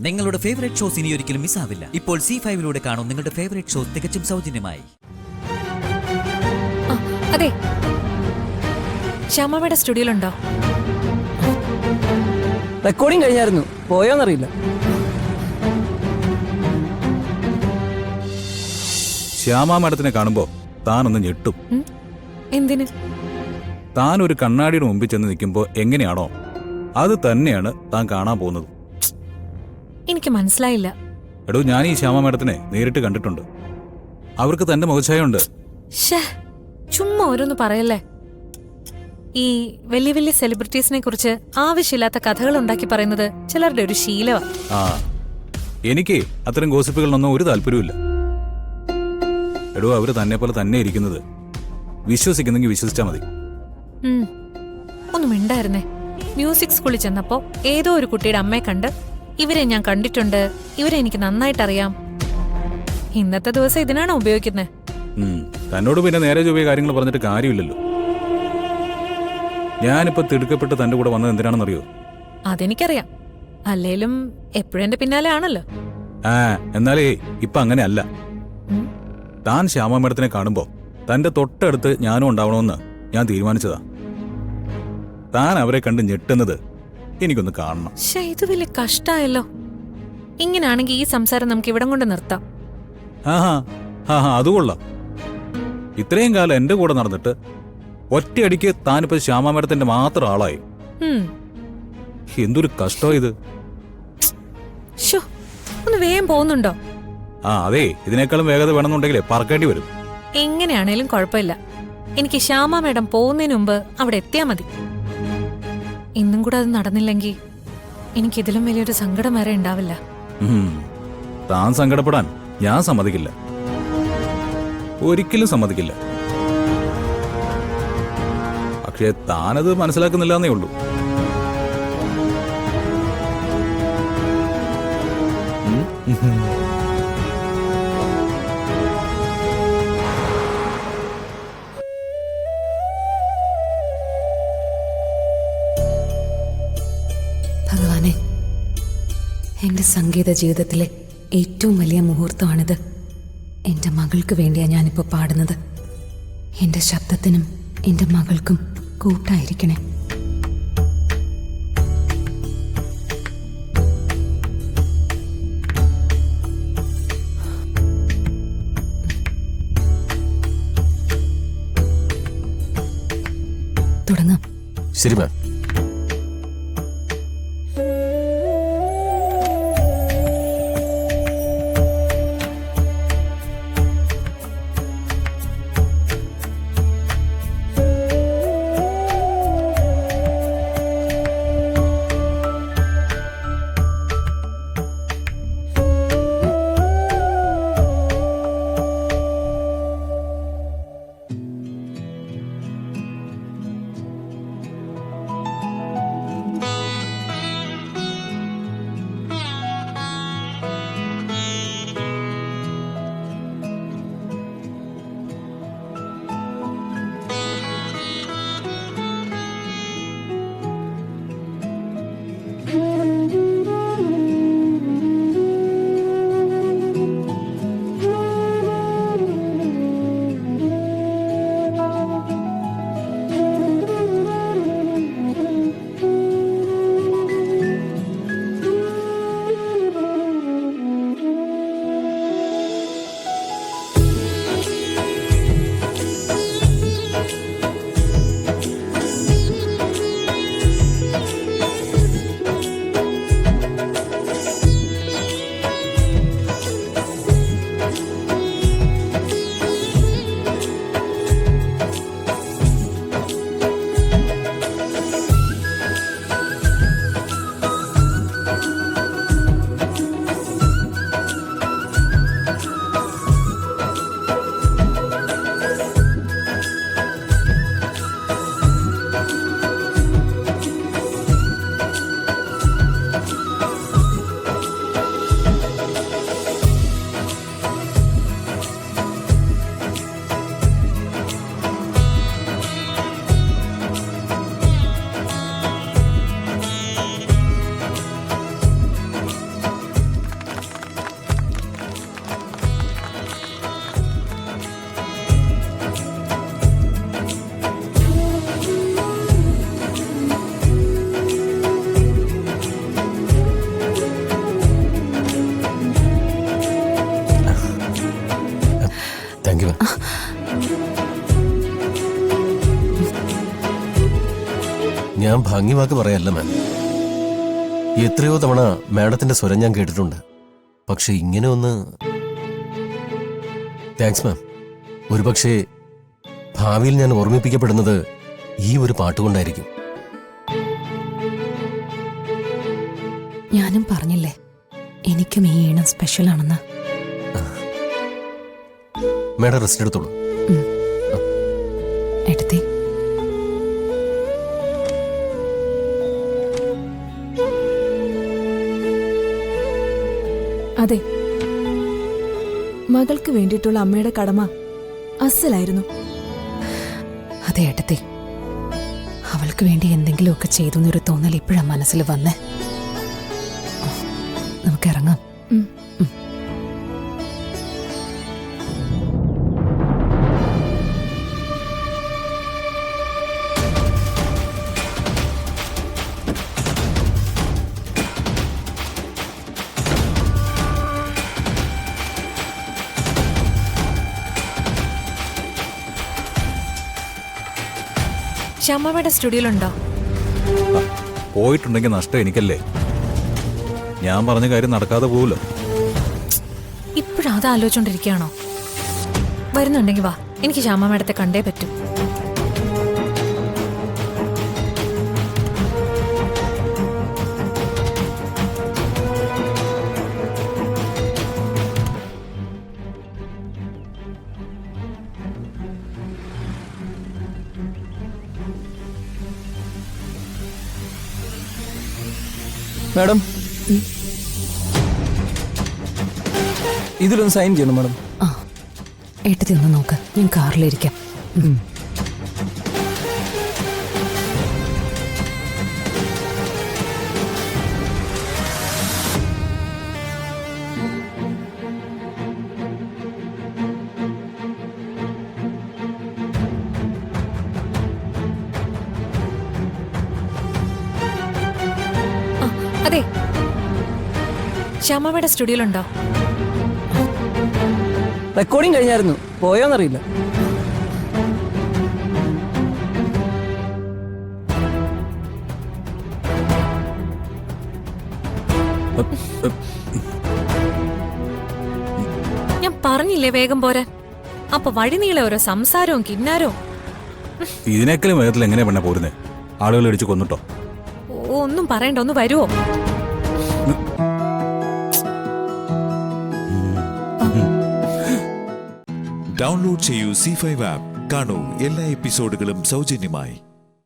നിങ്ങളുടെ favourite shows ഇനി ഒരിക്കലും മിസ്സാവില്ല. ഇപ്പോൾ C5 കാണും നിങ്ങളുടെ ഫേവറേറ്റ് ഷോസ് തികച്ചും സൗജന്യമായി. അതെ, ശ്യാമയുടെ സ്റ്റുഡിയോയിലുണ്ടോ? റെക്കോർഡിംഗ് കഴിഞ്ഞായിരുന്നു, പോയോന്നറിയില്ല. ശ്യാമ മാഡത്തിനെ കാണുമ്പോ താനൊന്ന് ഞെട്ടും. എന്തിന്? താൻ ഒരു കണ്ണാടിയുടെ മുമ്പിൽ ചെന്ന് നിൽക്കുമ്പോ എങ്ങനെയാണോ അത് തന്നെയാണ് താൻ കാണാൻ പോകുന്നത്. എനിക്ക് മനസ്സിലായില്ല. എടോ, ഞാൻ ഈ ശ്യാമ മാഡത്തിനെ നേരിട്ട് കണ്ടിട്ടുണ്ട്. അവർക്ക് തന്റെ മുഖഛായുണ്ട്. ചുമ്മാ ഓരോന്ന് പറയല്ലേ. ഈ വലിയ വലിയ സെലിബ്രിറ്റീസിനെ കുറിച്ച് ആവശ്യമില്ലാത്ത കഥകൾ ഉണ്ടാക്കി പറയുന്നത് ചിലരുടെ ഒരു ശീലമാ. ആ, എനിക്ക് അത്തരം ഗോസിപ്പുകളിലൊന്നും ഒരു താല്പര്യമില്ല. എടോ, അവര് തന്നെ പോലെ തന്നെ ഇരിക്കുന്നത്. വിശ്വസിക്കുന്നെങ്കിൽ വിശ്വസിച്ചാ മതി. ഒന്ന് മിണ്ടായിരുന്നേ. മ്യൂസിക് സ്കൂളിൽ ചെന്നപ്പോ ഏതോ ഒരു കുട്ടിയുടെ അമ്മയെ കണ്ട് ഇവരെ ഞാൻ കണ്ടിട്ടുണ്ട്, ഇവരെ എനിക്ക് നന്നായിട്ടറിയാം. ഇന്നത്തെ ദിവസം ഇതിനാണോ ഉപയോഗിക്കുന്നത്? തന്നോട് പിന്നെ നേരെ ചൊവ്വേ കാര്യങ്ങൾ പറഞ്ഞിട്ട് കാര്യമില്ലല്ലോ. ഞാനിപ്പോ തിടുക്കപ്പെട്ട് തന്റെ കൂടെ വന്നത് എന്തിനാണെന്നറിയോ? അതെനിക്കറിയാം. അല്ലേലും എപ്പോഴും എന്റെ പിന്നാലെ ആണല്ലോ. എന്നാലേ ഇപ്പൊ അങ്ങനെ അല്ല. താൻ ശ്യാമ മേഡത്തിനെ കാണുമ്പോ തന്റെ തൊട്ടടുത്ത് ഞാനും ഉണ്ടാവണമെന്ന് ഞാൻ തീരുമാനിച്ചതാ. താൻ അവരെ കണ്ട് ഞെട്ടുന്നത് എനിക്കൊന്ന് കാണണം. ഇത് വലിയ കഷ്ടായല്ലോ. ഇങ്ങനാണെങ്കിൽ ഈ സംസാരം നമുക്ക് ഇവിടം കൊണ്ട് നിർത്താം. അത് കൊള്ളാം. ഇത്രയും കാലം എന്റെ കൂടെ നടന്നിട്ട് ഒറ്റയടിക്ക് താനിപ്പോ ശ്യാമ മേഡത്തിന്റെ മാത്രം ആളായി. എന്തൊരു കഷ്ടോ ഇത്. ഒന്ന് വേഗം പോകുന്നുണ്ടോ? അതെ, ഇതിനേക്കാളും വേഗത വേണമെന്നുണ്ടെങ്കിലേ പറക്കേണ്ടി വരും. എങ്ങനെയാണേലും കുഴപ്പമില്ല. എനിക്ക് ശ്യാമ മേഡം പോകുന്നതിന് മുമ്പ് അവിടെ എത്തിയാ മതി. ഇന്നും കൂടെ അത് നടന്നില്ലെങ്കിൽ എനിക്കിതിലും വലിയൊരു സങ്കടം വരെ ഉണ്ടാവില്ല. താൻ സങ്കടപ്പെടാൻ ഞാൻ സമ്മതിക്കില്ല, ഒരിക്കലും സമ്മതിക്കില്ല. പക്ഷേ താനത് മനസ്സിലാക്കുന്നില്ല എന്നേ ഉള്ളൂ. ഭഗവാനെ, എൻ്റെ സംഗീത ജീവിതത്തിലെ ഏറ്റവും വലിയ മുഹൂർത്തമാണിത്. എൻ്റെ മകൾക്ക് വേണ്ടിയാണ് ഞാനിപ്പോൾ പാടുന്നത്. എൻ്റെ ശബ്ദത്തിനും എൻ്റെ മകൾക്കും കൂട്ടായിരിക്കണേ. തുടങ്ങാം. ശരി മാം. ഞാൻ ഭംഗിവാക്ക് പറയല്ല മാം. എത്രയോ തവണ മാഡത്തിന്റെ സ്വരം ഞാൻ കേട്ടിട്ടുണ്ട്. പക്ഷെ ഇങ്ങനെ ഒന്ന് താങ്ക്സ് മാം. ഒരുപക്ഷെ ഭാവിയിൽ ഞാൻ ഓർമ്മിപ്പിക്കപ്പെടുന്നത് ഈ ഒരു പാട്ടുകൊണ്ടായിരിക്കും. ഞാനും പറഞ്ഞില്ലേ എനിക്കും ഈ ഈണം സ്പെഷ്യലാണെന്ന്. മാഡം റെസ്റ്റ് എടുത്തോളൂ. എടുത്തേ. അതെ, മകൾക്ക് വേണ്ടിയിട്ടുള്ള അമ്മയുടെ കടമ അസലായിരുന്നു. അതെ ഏട്ടത്തി, അവൾക്ക് വേണ്ടി എന്തെങ്കിലുമൊക്കെ ചെയ്തു എന്നൊരു തോന്നൽ ഇപ്പോഴാ മനസ്സിൽ വന്നേ. നമുക്ക് ഇറങ്ങാം. ശ്യാമയുടെ സ്റ്റുഡിയോയിലുണ്ടോ? പോയിട്ടുണ്ടെങ്കിൽ നഷ്ടം എനിക്കല്ലേ. ഞാൻ പറഞ്ഞ കാര്യം നടക്കാതെ പോവുമല്ലോ. ഇപ്പോഴും അത് ആലോചിച്ചോണ്ടിരിക്കുകയാണോ? വരുന്നുണ്ടെങ്കിൽ വാ, എനിക്ക് ശ്യാമ മേഡത്തെ കണ്ടേ പറ്റൂ. മാഡം, ഇതിലൊന്ന് സൈൻ ചെയ്യണം മാഡം. ആ ഏട്ടത്തി ഒന്ന് നോക്ക്, ഞാൻ കാറിലിരിക്കാം. അതെ, ശ്യാമയുടെ സ്റ്റുഡിയോയിലുണ്ടോ? റെക്കോർഡിംഗ് കഴിഞ്ഞായിരുന്നു, പോയോന്നറിയില്ല. ഞാൻ പറഞ്ഞില്ലേ വേഗം പോരാൻ. അപ്പൊ വഴി നീളെ ഓരോ സംസാരവും കിന്നാരവും. ഇതിനേക്കാളും വേഗത്തിൽ എങ്ങനെയാ പെണ്ണ പോരുന്നേ? ആളുകൾ ഇടിച്ചു കൊന്നിട്ടോ? ഒന്നും പറയണ്ട, ഒന്ന് വരുവോ? ഡൗൺലോഡ് ചെയ്യൂ C5 ആപ്പ്. കാണൂ എല്ലാ എപ്പിസോഡുകളും സൗജന്യമായി.